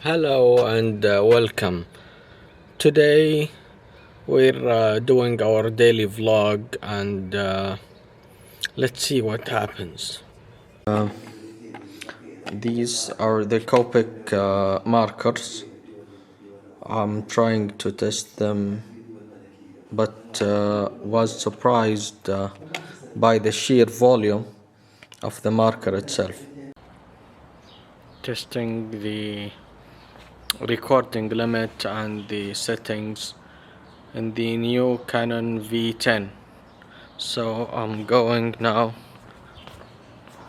Hello and welcome. Today we're doing our daily vlog and let's see what happens. These are the Copic markers. I'm trying to test them, but was surprised by the sheer volume of the marker itself. Testing the recording limit and the settings in the new Canon V10. So I'm going now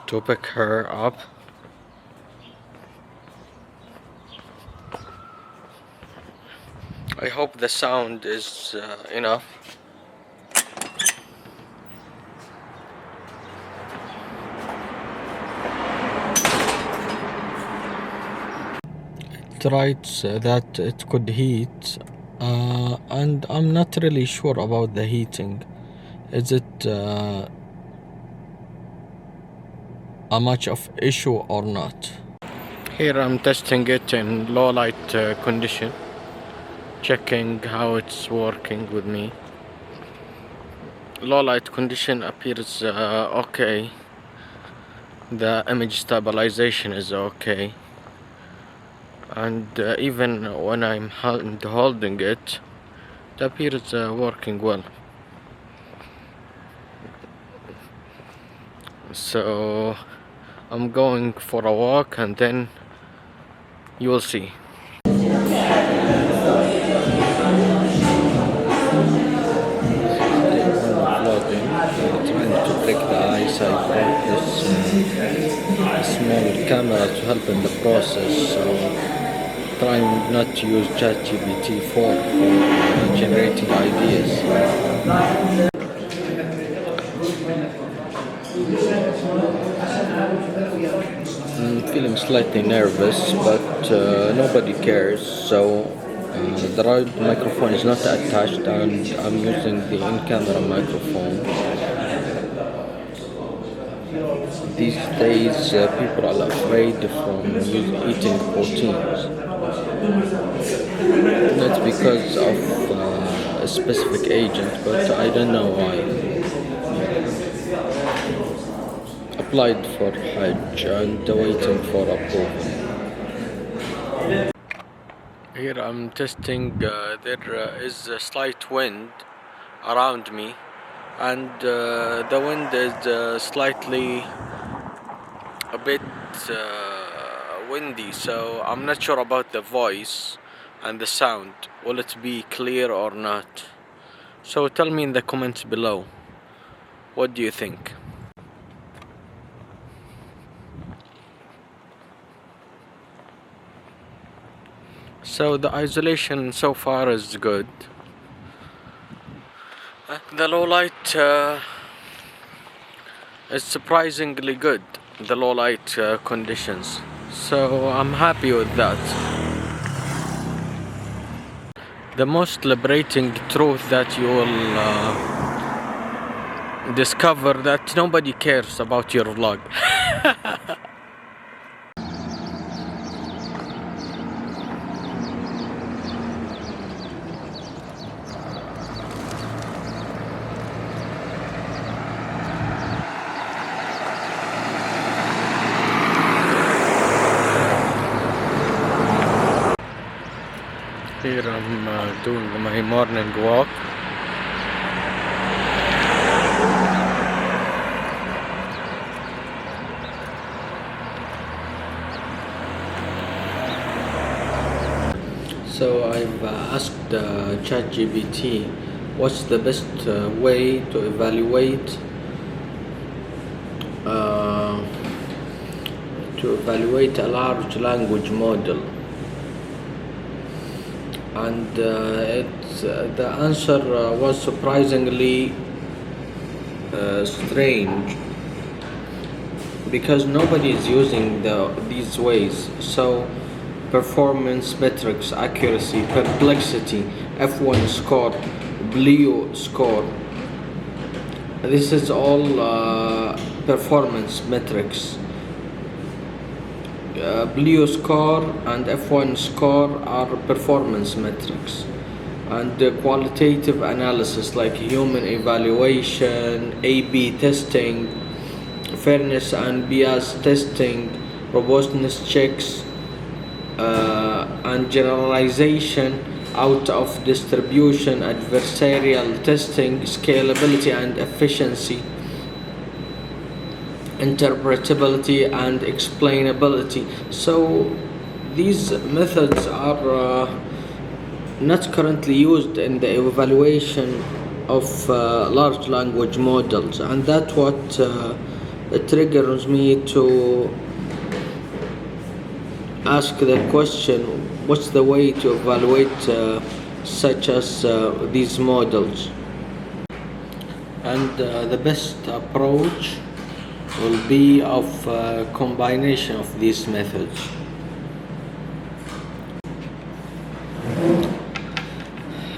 to pick her up. I hope the sound is enough. It writes that it could heat, and I'm not really sure about the heating. Is it a much of issue or not? Here I'm testing it in low light condition, checking how it's working with me. Low light condition appears okay. The image stabilization is okay, and even when I'm holding it, it appears working well. So I'm going for a walk and then you will see. Vlogging, trying to trick the eyes. I bought this small camera to help in the process. So trying not to use ChatGPT 4 for generating ideas. I'm feeling slightly nervous, but nobody cares. So the Rode microphone is not attached, and I'm using the in-camera microphone. These days, people are afraid from eating proteins. Not because of a specific agent, but I don't know why. Applied for Hajj and waiting for approval. Here I'm testing, there is a slight wind around me, and the wind is slightly a bit windy, so I'm not sure about the voice and the sound. Will it be clear or not? So tell me in the comments below, what do you think? So the isolation so far is good. The low light is surprisingly good, the low light conditions. So I'm happy with that. The most liberating truth that you will discover that nobody cares about your vlog. Here I'm doing my morning walk. So I've asked ChatGPT what's the best way to evaluate a large language model, and the answer was surprisingly strange, because nobody is using these ways. So performance metrics, accuracy, perplexity, F1 score, Blue score, this is all performance metrics. Blue score and F1 score are performance metrics, and qualitative analysis like human evaluation, A/B testing, fairness and bias testing, robustness checks, and generalization out of distribution, adversarial testing, scalability and efficiency, interpretability and explainability. So these methods are not currently used in the evaluation of large language models, and that's what it triggers me to ask the question, what's the way to evaluate such as these models? And the best approach will be of combination of these methods.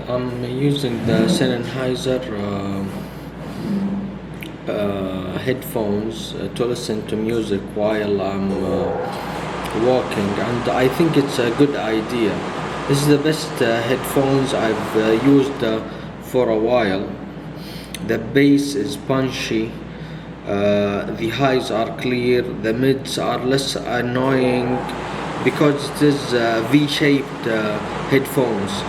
I'm using the Sennheiser headphones to listen to music while I'm walking, and I think it's a good idea. This is the best headphones I've used for a while. The bass is punchy, the highs are clear, the mids are less annoying because it is V-shaped headphones.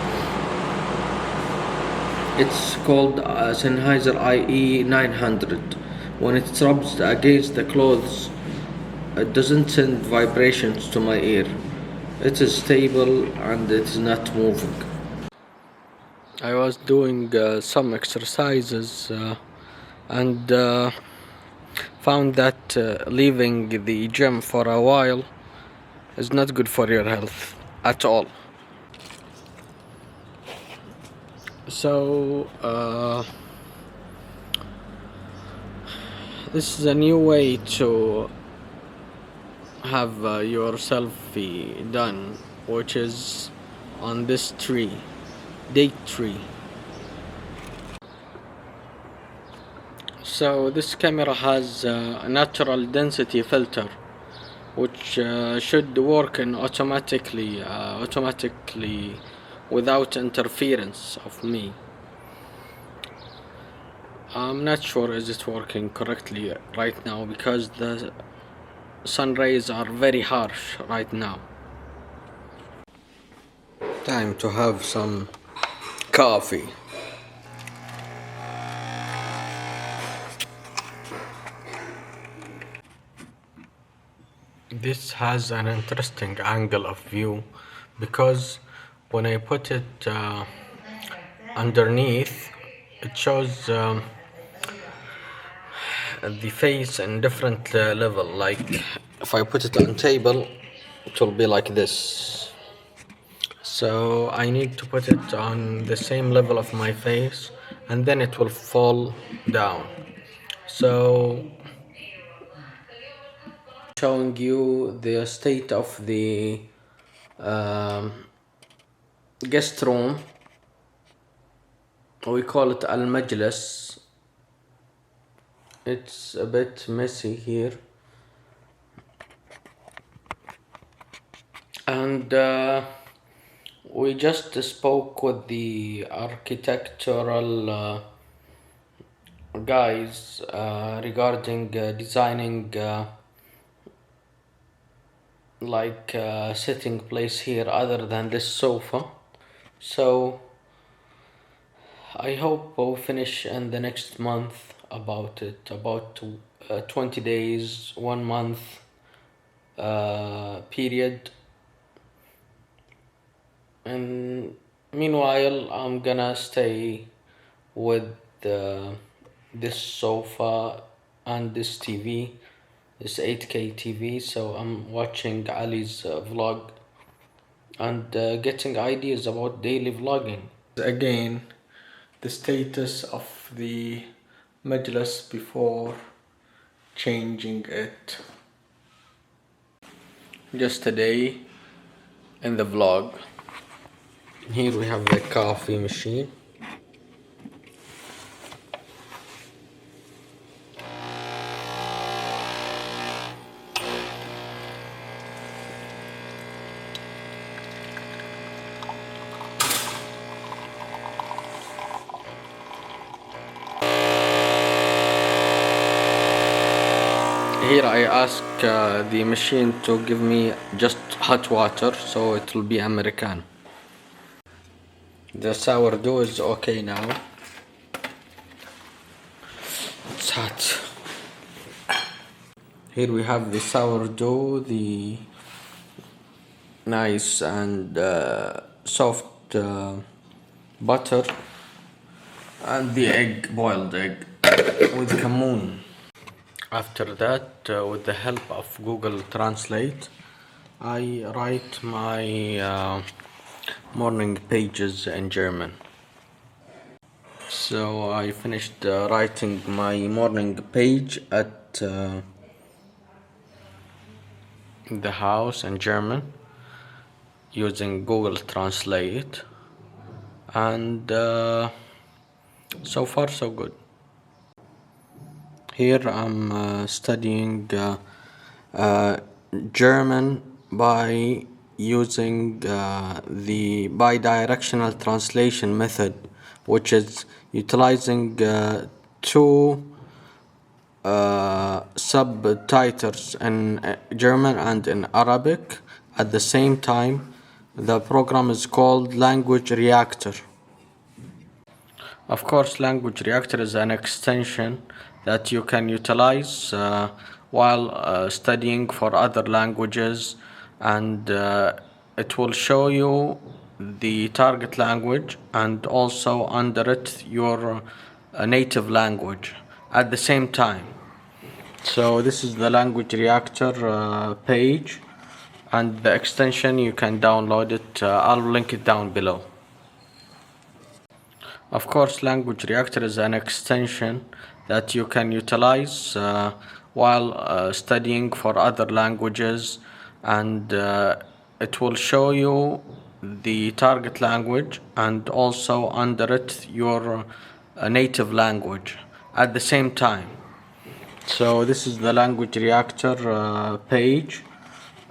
It's called Sennheiser IE900. When it rubs against the clothes, it doesn't send vibrations to my ear. It is stable and it is not moving. I was doing some exercises and found that leaving the gym for a while is not good for your health at all. So this is a new way to have your selfie done, which is on this tree, date tree. So this camera has a natural density filter, which should work in automatically without interference of me. I'm not sure is it working correctly right now because the sun rays are very harsh right now. Time to have some coffee. This has an interesting angle of view because when I put it underneath, it shows the face in different level. Like if I put it on table, it will be like this. So I need to put it on the same level of my face, and then it will fall down. So showing you the state of the guest room. We call it Al-Majlis. It's a bit messy here, and we just spoke with the architectural guys regarding designing like sitting place here other than this sofa. So I hope we'll finish in the next month about 20 days, 1 month period. And meanwhile, I'm gonna stay with this sofa and this TV, this 8K TV. So I'm watching Ali's vlog and getting ideas about daily vlogging. Again, the status of the Majlis before changing it. Just a day in the vlog. Here we have the coffee machine. Here I ask the machine to give me just hot water, so it will be American. The sourdough is okay now. It's hot. Here we have the sourdough, the nice and soft butter, and the egg, boiled egg with kamun. After that, with the help of Google Translate, I write my morning pages in German. So I finished writing my morning page at the house in German using Google Translate, and so far so good. Here I'm studying German by using the bidirectional translation method, which is utilizing two subtitles in German and in Arabic at the same time. The program is called Language Reactor. Of course, Language Reactor is an extension that you can utilize while studying for other languages, and it will show you the target language and also under it your native language at the same time. So this is the Language Reactor page, and the extension you can download it. I'll link it down below. Of course, Language Reactor is an extension that you can utilize while studying for other languages, and it will show you the target language and also under it your native language at the same time. So this is the Language Reactor page,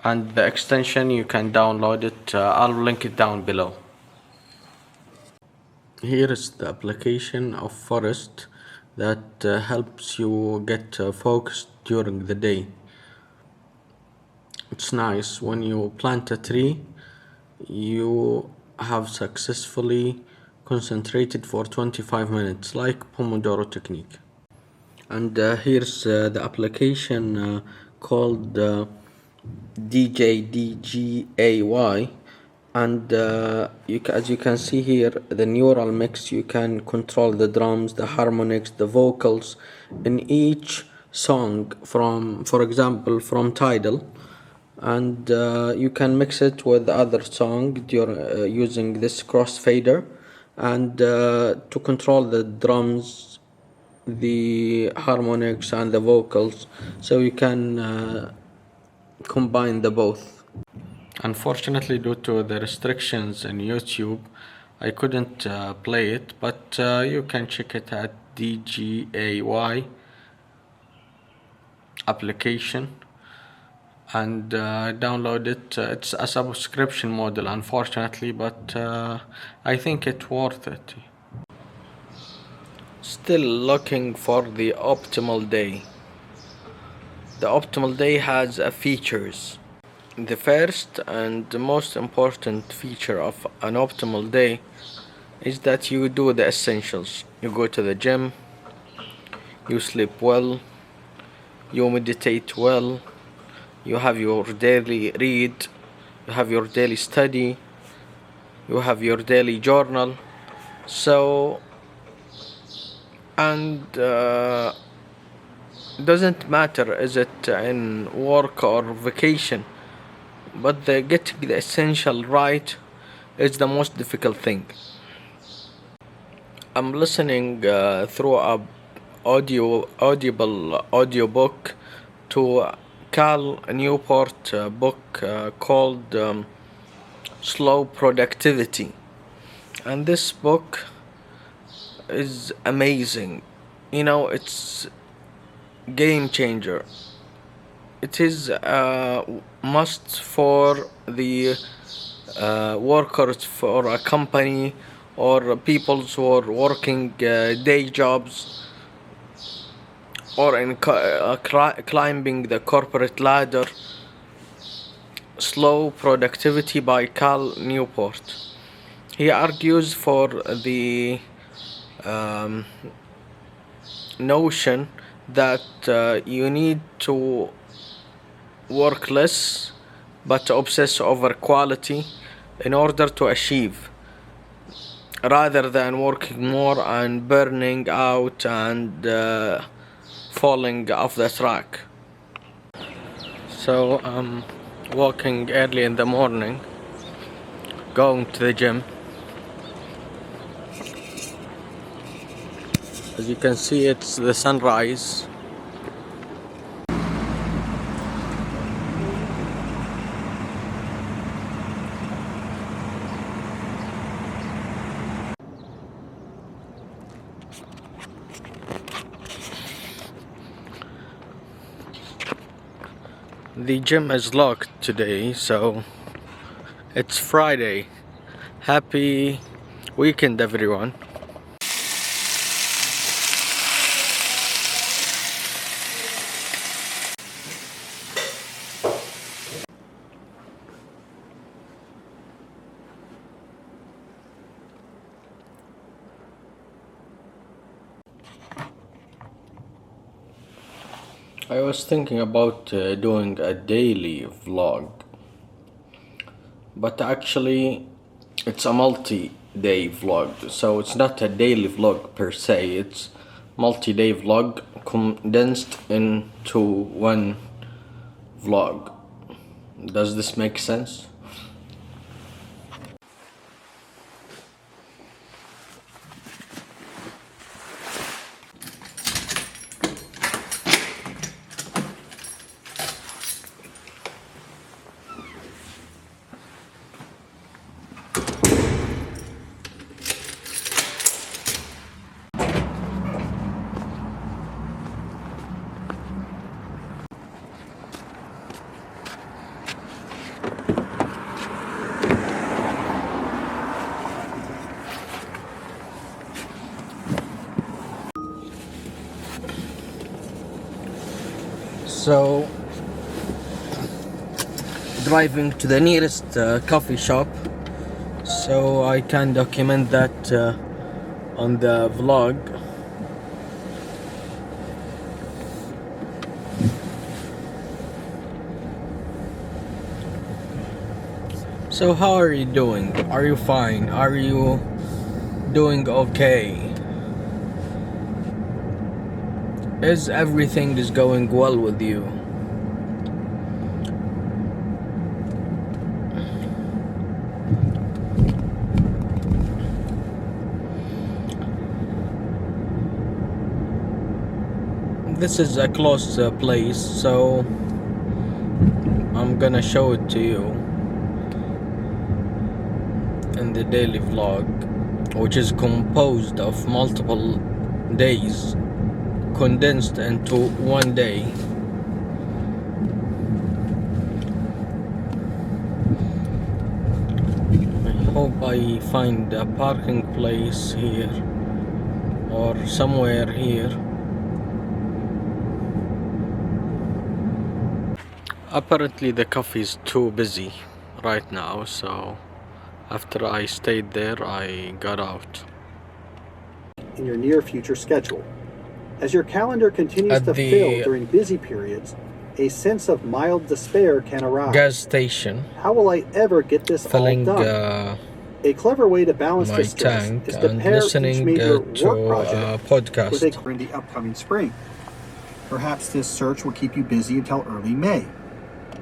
and the extension you can download it. I'll link it down below. Here is the application of Forest that helps you get focused during the day. It's nice. When you plant a tree, you have successfully concentrated for 25 minutes, like Pomodoro technique. And here's the application called DJDGAY, and as you can see here, the neural mix, you can control the drums, the harmonics, the vocals in each song, from, for example, from Tidal, and you can mix it with other song using this crossfader, and to control the drums, the harmonics and the vocals, so you can combine the both. Unfortunately, due to the restrictions in YouTube, I couldn't play it, but you can check it at DGAY application and download it. It's a subscription model, unfortunately, but I think it's worth it. Still looking for the optimal day. The optimal day has features. The first and the most important feature of an optimal day is that you do the essentials. You go to the gym, you sleep well, you meditate well, you have your daily read, you have your daily study, you have your daily journal. So, and doesn't matter is it in work or vacation, but getting the essential right is the most difficult thing. I'm listening through a audible audiobook to Cal Newport book called Slow Productivity, and this book is amazing. You know, it's game changer. It is a must for the workers for a company or people who are working day jobs or in climbing the corporate ladder. Slow Productivity by Cal Newport. He argues for the um, notion that you need to work less but obsess over quality in order to achieve, rather than working more and burning out and falling off the track. So I'm walking early in the morning, going to the gym. As you can see, it's the sunrise. The gym is locked today, so it's Friday. Happy weekend, everyone. I was thinking about doing a daily vlog, but actually it's a multi-day vlog, so it's not a daily vlog per se, it's multi-day vlog condensed into one vlog. Does this make sense? So, driving to the nearest coffee shop so I can document that on the vlog. So how are you doing? Are you fine? Are you doing okay? Is everything is going well with you? This is a close place, so I'm gonna show it to you in the daily vlog, which is composed of multiple days condensed into one day. I hope I find a parking place here or somewhere here. Apparently the coffee is too busy right now, so after I stayed there I got out. In your near future schedule. As your calendar continues to fill during busy periods, a sense of mild despair can arise. Gas station. How will I ever get this filling, all done? A clever way to balance this stress is to pair each major work project with a in the upcoming spring. Perhaps this search will keep you busy until early May.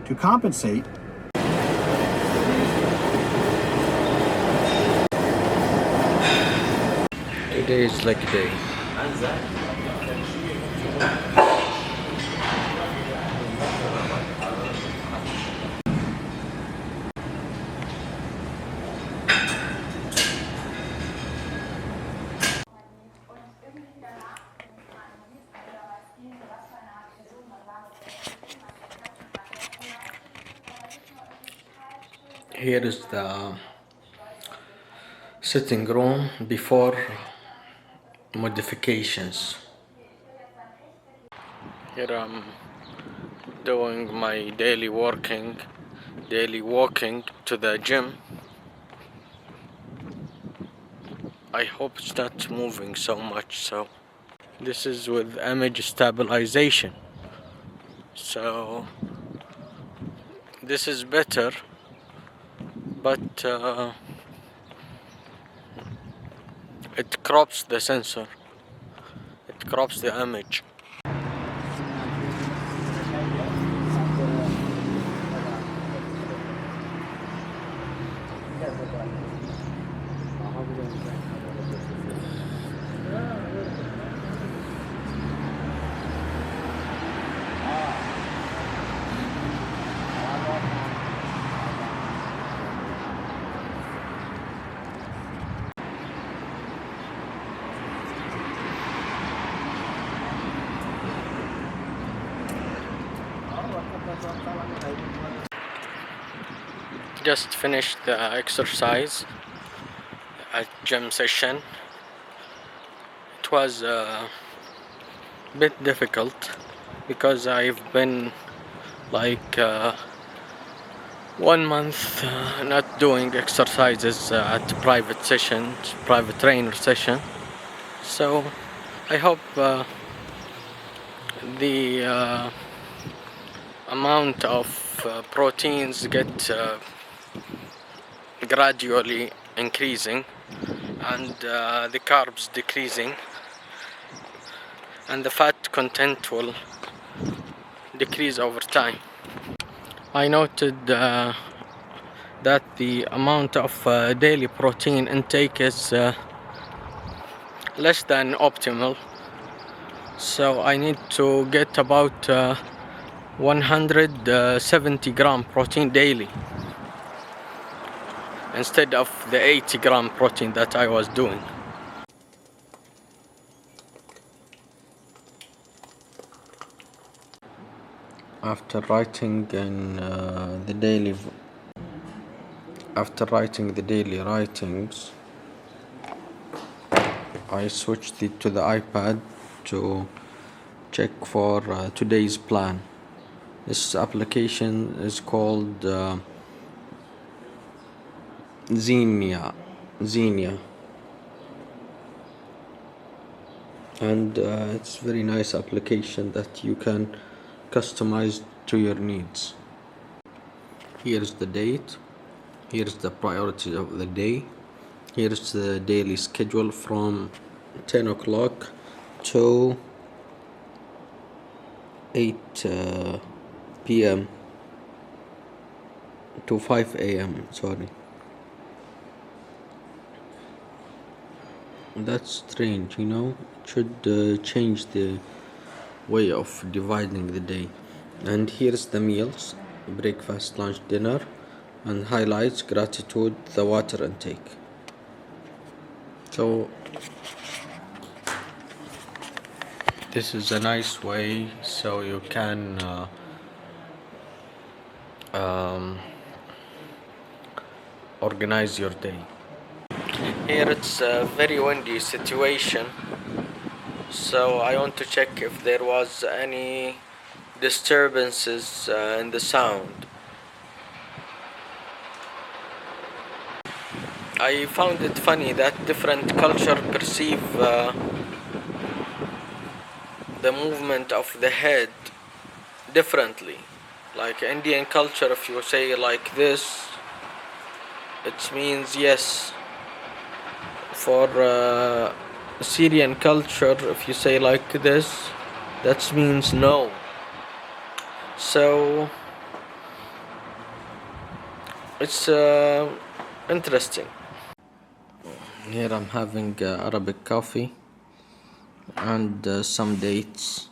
To compensate, today is like a day. Here is the sitting room before modifications. Here I'm doing my daily walking to the gym. I hope it's not moving so much. So this is with image stabilization, so this is better, but it crops the sensor, it crops the image. Just finished the exercise at gym session. It was a bit difficult because I've been like 1 month not doing exercises at private sessions, private trainer session. So I hope the amount of proteins get gradually increasing, and the carbs decreasing, and the fat content will decrease over time. I noted that the amount of daily protein intake is less than optimal, so I need to get about 170 gram protein daily instead of the 80 gram protein that I was doing. After writing the daily writings, I switched it to the iPad to check for today's plan. This application is called Xenia, and it's a very nice application that you can customize to your needs. Here's the date, here's the priorities of the day, here's the daily schedule from 10 o'clock to 8 p.m. to 5 a.m. sorry. That's strange, you know. It should change the way of dividing the day. And here's the meals: breakfast, lunch, dinner, and highlights: gratitude, the water intake. So this is a nice way so you can organize your day. Here it's a very windy situation, so I want to check if there was any disturbances in the sound. I found it funny that different cultures perceive the movement of the head differently. Like Indian culture, if you say like this, it means yes. For Syrian culture, if you say like this, that means no. So it's interesting. Here I'm having Arabic coffee and some dates.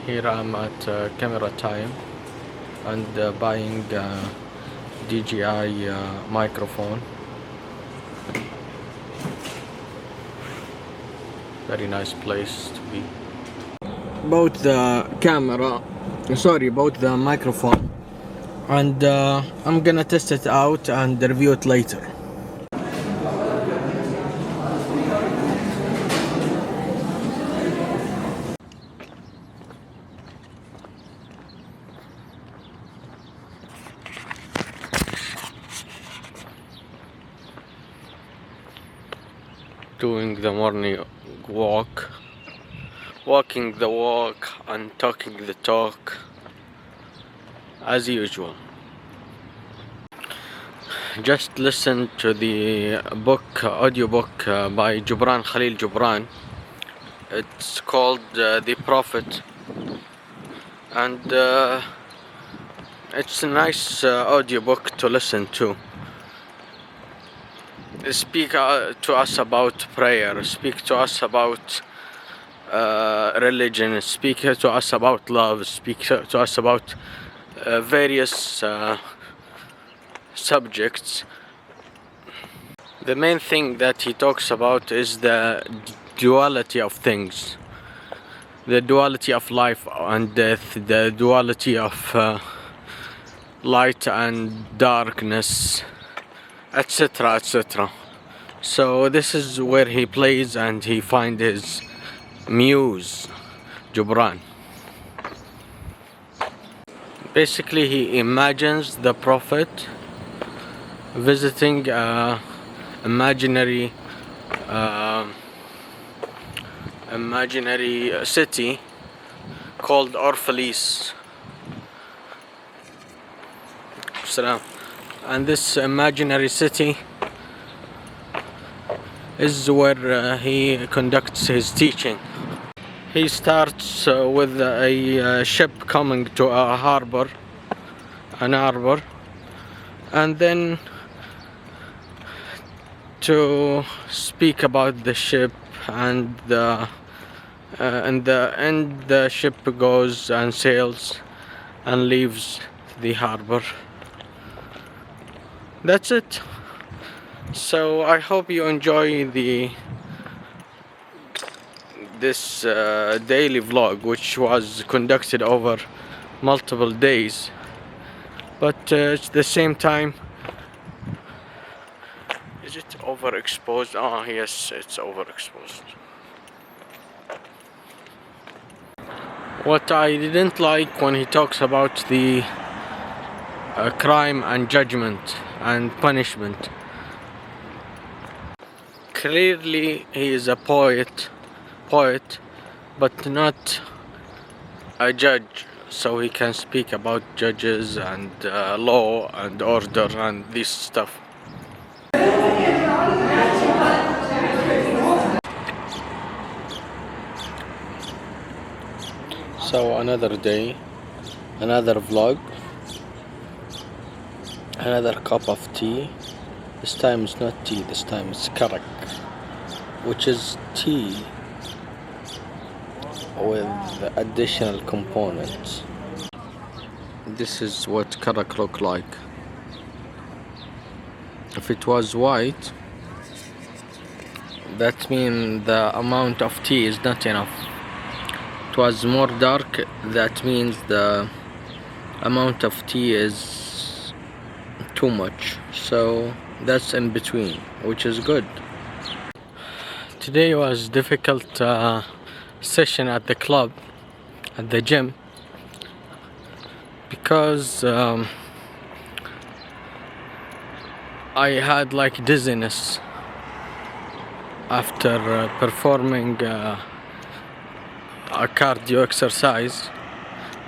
Here I'm at camera time and buying DJI microphone. Very nice place to be. Both the microphone and I'm gonna test it out and review it later. Doing the morning walk, walking the walk and talking the talk as usual. Just listen to the audiobook by Khalil Gibran. It's called The Prophet, and it's a nice audiobook to listen to. Speak to us about prayer, speak to us about religion, speak to us about love, speak to us about various subjects. The main thing that he talks about is the duality of things, the duality of life and death, the duality of light and darkness, etc., etc. So this is where he plays and he finds his muse, Gibran. Basically, he imagines the Prophet visiting a imaginary city called Orphelis. And this imaginary city is where he conducts his teaching. He starts with a ship coming to a harbor, and then to speak about the ship, and in the end the ship goes and sails and leaves the harbor. That's it. So I hope you enjoy this daily vlog, which was conducted over multiple days, but at the same time, is it overexposed? Oh yes, it's overexposed. What I didn't like when he talks about the crime and judgment and punishment. Clearly he is a poet, but not a judge, so he can speak about judges and law and order and this stuff. So another day, another vlog, another cup of tea. This time it's not tea, this time it's karak, which is tea with additional components. This is what karak look like. If it was white, that means the amount of tea is not enough. It was more dark, that means the amount of tea is too much. So that's in between, which is good. Today was difficult session at the club, at the gym, because I had like dizziness after performing a cardio exercise,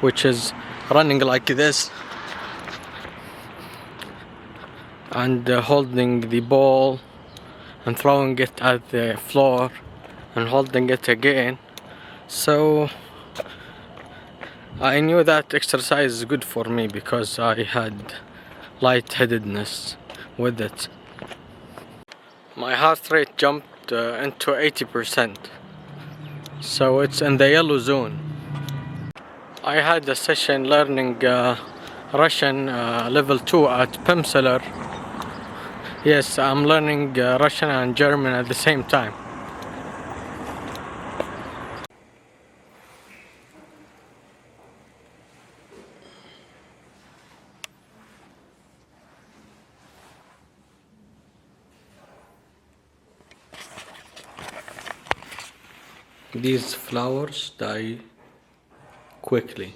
which is running like this and holding the ball and throwing it at the floor and holding it again. So I knew that exercise is good for me because I had lightheadedness with it. My heart rate jumped into 80%, so it's in the yellow zone. I had a session learning Russian level 2 at Pimseller. Yes, I'm learning Russian and German at the same time. These flowers die quickly.